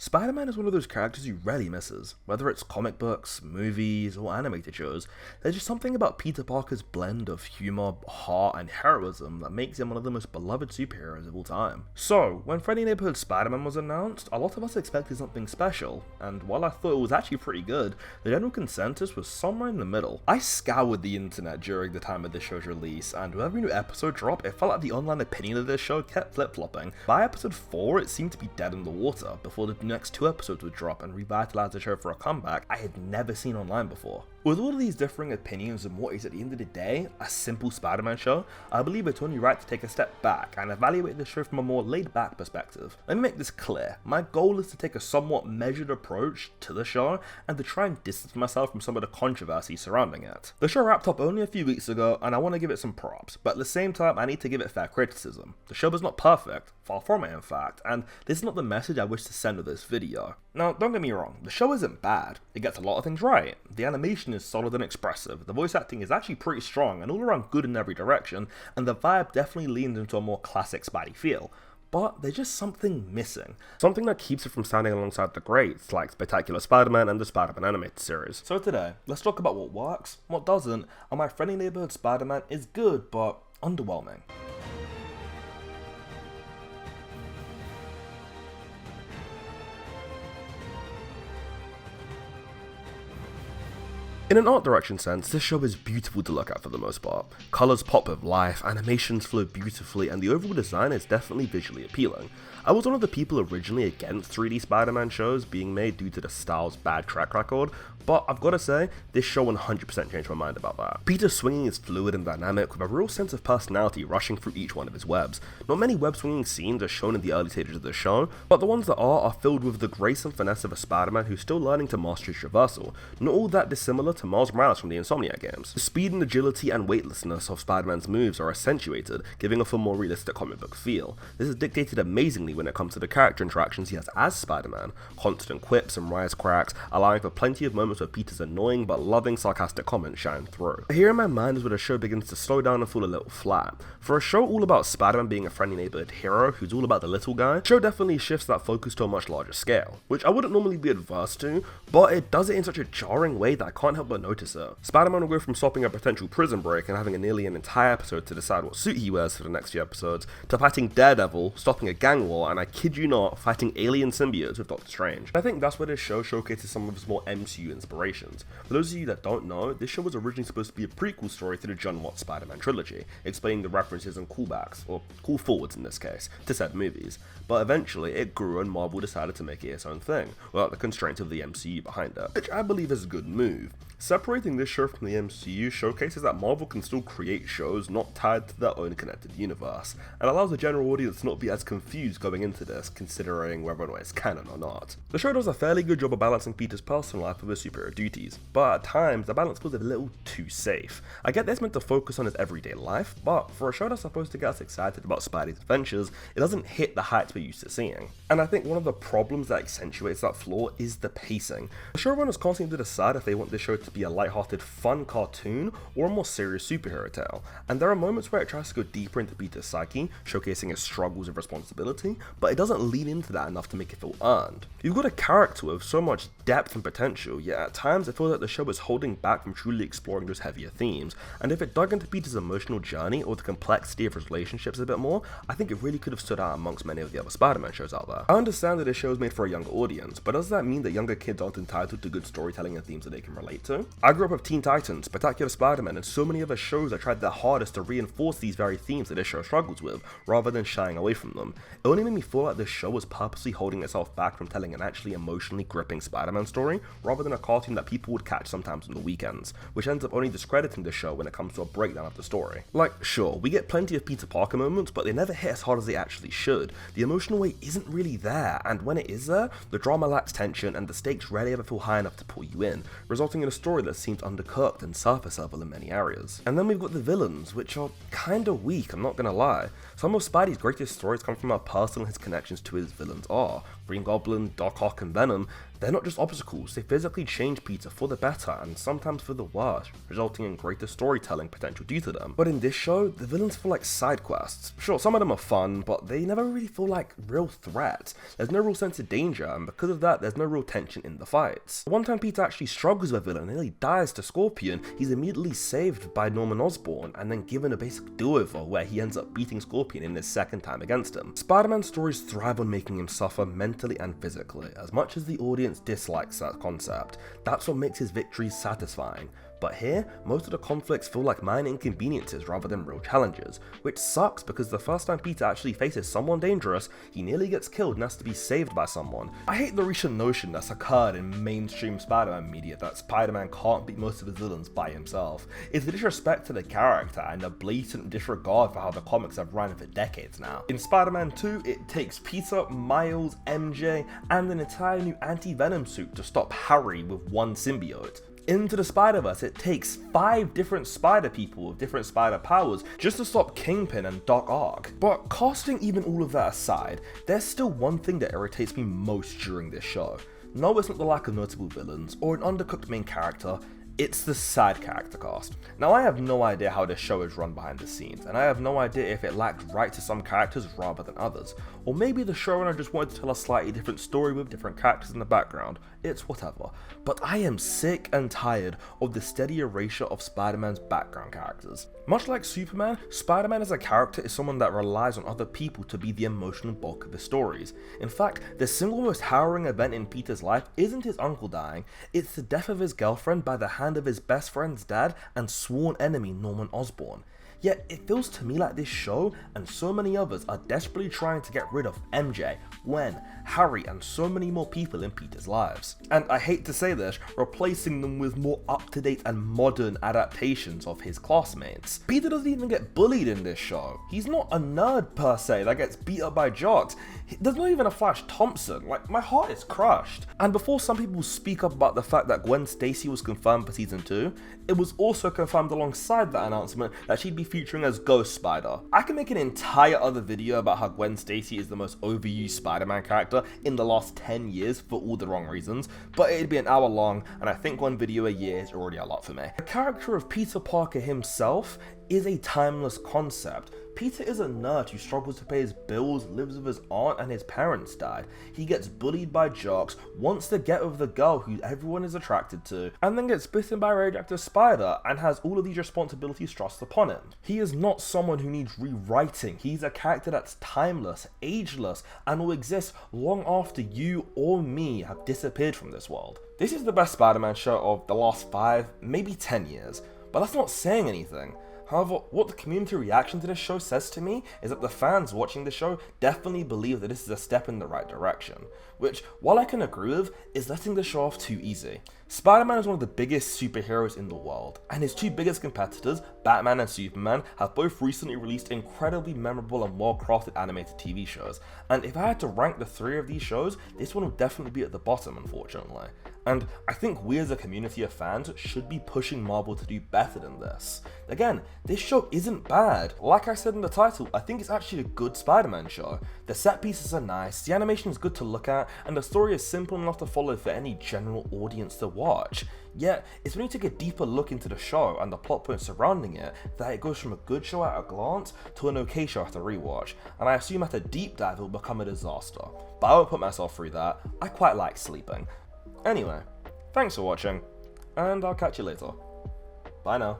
Spider-Man is one of those characters you rarely misses, whether it's comic books, movies, or animated shows. There's just something about Peter Parker's blend of humor, heart, and heroism that makes him one of the most beloved superheroes of all time. So, when Friendly Neighborhood Spider-Man was announced, a lot of us expected something special, and while I thought it was actually pretty good, the general consensus was somewhere in the middle. I scoured the internet during the time of this show's release, and with every new episode drop, it felt like the online opinion of this show kept flip-flopping. By episode 4, it seemed to be dead in the water, before the next 2 episodes would drop and revitalize the show for a comeback I had never seen online before. With all of these differing opinions on what is at the end of the day a simple Spider-Man show, I believe it's only right to take a step back and evaluate the show from a more laid-back perspective. Let me make this clear, my goal is to take a somewhat measured approach to the show and to try and distance myself from some of the controversy surrounding it. The show wrapped up only a few weeks ago and I want to give it some props, but at the same time I need to give it fair criticism. The show was not perfect, far from it in fact, and this is not the message I wish to send with this video. Now, don't get me wrong, the show isn't bad. It gets a lot of things right. The animation is solid and expressive, the voice acting is actually pretty strong and all around good in every direction, and the vibe definitely leans into a more classic Spidey feel. But there's just something missing. Something that keeps it from standing alongside the greats, like Spectacular Spider-Man and the Spider-Man animated series. So today, let's talk about what works, what doesn't, and why Friendly Neighborhood Spider-Man is good, but underwhelming. In an art direction sense, this show is beautiful to look at for the most part. Colours pop with life, animations flow beautifully, and the overall design is definitely visually appealing. I was one of the people originally against 3D Spider-Man shows being made due to the style's bad track record, but I've gotta say, this show 100% changed my mind about that. Peter's swinging is fluid and dynamic with a real sense of personality rushing through each one of his webs. Not many web swinging scenes are shown in the early stages of the show, but the ones that are filled with the grace and finesse of a Spider-Man who's still learning to master his traversal, not all that dissimilar to Miles Morales from the Insomniac games. The speed and agility and weightlessness of Spider-Man's moves are accentuated, giving off a more realistic comic book feel. This is dictated amazingly when it comes to the character interactions he has as Spider-Man, constant quips and wisecracks, allowing for plenty of moments where Peter's annoying but loving sarcastic comments shine through. Here in my mind is where the show begins to slow down and fall a little flat. For a show all about Spider-Man being a friendly neighborhood hero who's all about the little guy, the show definitely shifts that focus to a much larger scale, which I wouldn't normally be adverse to, but it does it in such a jarring way that I can't help but notice it. Spider-Man will go from stopping a potential prison break and having nearly an entire episode to decide what suit he wears for the next few episodes, to fighting Daredevil, stopping a gang war, and I kid you not, fighting alien symbiotes with Doctor Strange. I think that's where this show showcases some of its more MCU inspirations. For those of you that don't know, this show was originally supposed to be a prequel story to the John Watts Spider-Man trilogy, explaining the references and callbacks, or call forwards in this case, to said movies. But eventually it grew and Marvel decided to make it its own thing, without the constraints of the MCU behind it, which I believe is a good move. Separating this show from the MCU showcases that Marvel can still create shows not tied to their own connected universe, and allows the general audience to not be as confused going into this, considering whether or not it's canon or not. The show does a fairly good job of balancing Peter's personal life with his superhero duties, but at times the balance feels a little too safe. I get this meant to focus on his everyday life, but for a show that's supposed to get us excited about Spidey's adventures, it doesn't hit the heights we're used to seeing. And I think one of the problems that accentuates that flaw is the pacing. The showrunners can't seem to decide if they want this show to be a lighthearted, fun cartoon or a more serious superhero tale, and there are moments where it tries to go deeper into Peter's psyche, showcasing his struggles of responsibility, but it doesn't lean into that enough to make it feel earned. You've got a character with so much depth and potential, yet at times it feels like the show is holding back from truly exploring those heavier themes, and if it dug into Peter's emotional journey or the complexity of his relationships a bit more, I think it really could have stood out amongst many of the other Spider-Man shows out there. I understand that this show is made for a younger audience, but does that mean that younger kids aren't entitled to good storytelling and themes that they can relate to? I grew up with Teen Titans, Spectacular Spider-Man, and so many other shows that tried their hardest to reinforce these very themes that this show struggles with, rather than shying away from them. It only made me feel like this show was purposely holding itself back from telling an actually emotionally gripping Spider-Man story, rather than a cartoon that people would catch sometimes on the weekends, which ends up only discrediting the show when it comes to a breakdown of the story. Like, sure, we get plenty of Peter Parker moments, but they never hit as hard as they actually should. The emotional weight isn't really there, and when it is there, the drama lacks tension and the stakes rarely ever feel high enough to pull you in, resulting in a story that seems undercooked and surface level in many areas. And then we've got the villains, which are kinda weak, I'm not gonna lie. Some of Spidey's greatest stories come from how personal his connections to his villains are, Green Goblin, Doc Ock and Venom, they're not just obstacles, they physically change Peter for the better and sometimes for the worse, resulting in greater storytelling potential due to them. But in this show, the villains feel like side quests. Sure, some of them are fun, but they never really feel like real threats. There's no real sense of danger, and because of that, there's no real tension in the fights. One time Peter actually struggles with a villain and nearly dies to Scorpion, he's immediately saved by Norman Osborn and then given a basic do-over where he ends up beating Scorpion in his second time against him. Spider-Man stories thrive on making him suffer mentally and physically. As much as the audience dislikes that concept, that's what makes his victories satisfying. But here, most of the conflicts feel like minor inconveniences rather than real challenges, which sucks because the first time Peter actually faces someone dangerous, he nearly gets killed and has to be saved by someone. I hate the recent notion that's occurred in mainstream Spider-Man media that Spider-Man can't beat most of his villains by himself. It's a disrespect to the character and a blatant disregard for how the comics have run for decades now. In Spider-Man 2, it takes Peter, Miles, MJ, and an entire new anti-Venom suit to stop Harry with one symbiote. Into the Spider-Verse, it takes 5 different spider people with different spider powers just to stop Kingpin and Doc Ock. But casting even all of that aside, there's still one thing that irritates me most during this show. No, it's not the lack of notable villains or an undercooked main character, it's the side character cast. Now I have no idea how this show is run behind the scenes, and I have no idea if it lacked right to some characters rather than others, or maybe the showrunner just wanted to tell a slightly different story with different characters in the background, it's whatever. But I am sick and tired of the steady erasure of Spider-Man's background characters. Much like Superman, Spider-Man as a character is someone that relies on other people to be the emotional bulk of his stories. In fact, the single most harrowing event in Peter's life isn't his uncle dying, it's the death of his girlfriend by the hand of his best friend's dad and sworn enemy Norman Osborn. Yet it feels to me like this show and so many others are desperately trying to get rid of MJ, Gwen, Harry and so many more people in Peter's lives. And I hate to say this, replacing them with more up-to-date and modern adaptations of his classmates. Peter doesn't even get bullied in this show. He's not a nerd per se that gets beat up by jocks. There's not even a Flash Thompson. Like, my heart is crushed. And before some people speak up about the fact that Gwen Stacy was confirmed for season 2, it was also confirmed alongside that announcement that she'd be featuring as Ghost Spider. I can make an entire other video about how Gwen Stacy is the most overused Spider-Man character in the last 10 years for all the wrong reasons, but it'd be an hour long, and I think one video a year is already a lot for me. The character of Peter Parker himself is a timeless concept. Peter is a nerd who struggles to pay his bills, lives with his aunt, and his parents died. He gets bullied by jocks, wants to get with the girl who everyone is attracted to, and then gets bitten by a radioactive spider and has all of these responsibilities thrust upon him. He is not someone who needs rewriting. He's a character that's timeless, ageless, and will exist long after you or me have disappeared from this world. This is the best Spider-Man show of the last 5, maybe 10 years, but that's not saying anything. However, what the community reaction to this show says to me is that the fans watching the show definitely believe that this is a step in the right direction, which, while I can agree with, is letting the show off too easy. Spider-Man is one of the biggest superheroes in the world, and his 2 biggest competitors, Batman and Superman, have both recently released incredibly memorable and well-crafted animated TV shows, and if I had to rank the 3 of these shows, this one would definitely be at the bottom, unfortunately. And I think we as a community of fans should be pushing Marvel to do better than this. Again, this show isn't bad. Like I said in the title, I think it's actually a good Spider-Man show. The set pieces are nice, the animation is good to look at, and the story is simple enough to follow for any general audience to watch. Yet, it's when you take a deeper look into the show and the plot points surrounding it that it goes from a good show at a glance to an okay show after rewatch, and I assume at a deep dive it will become a disaster. But I won't put myself through that, I quite like sleeping. Anyway, thanks for watching, and I'll catch you later. Bye now.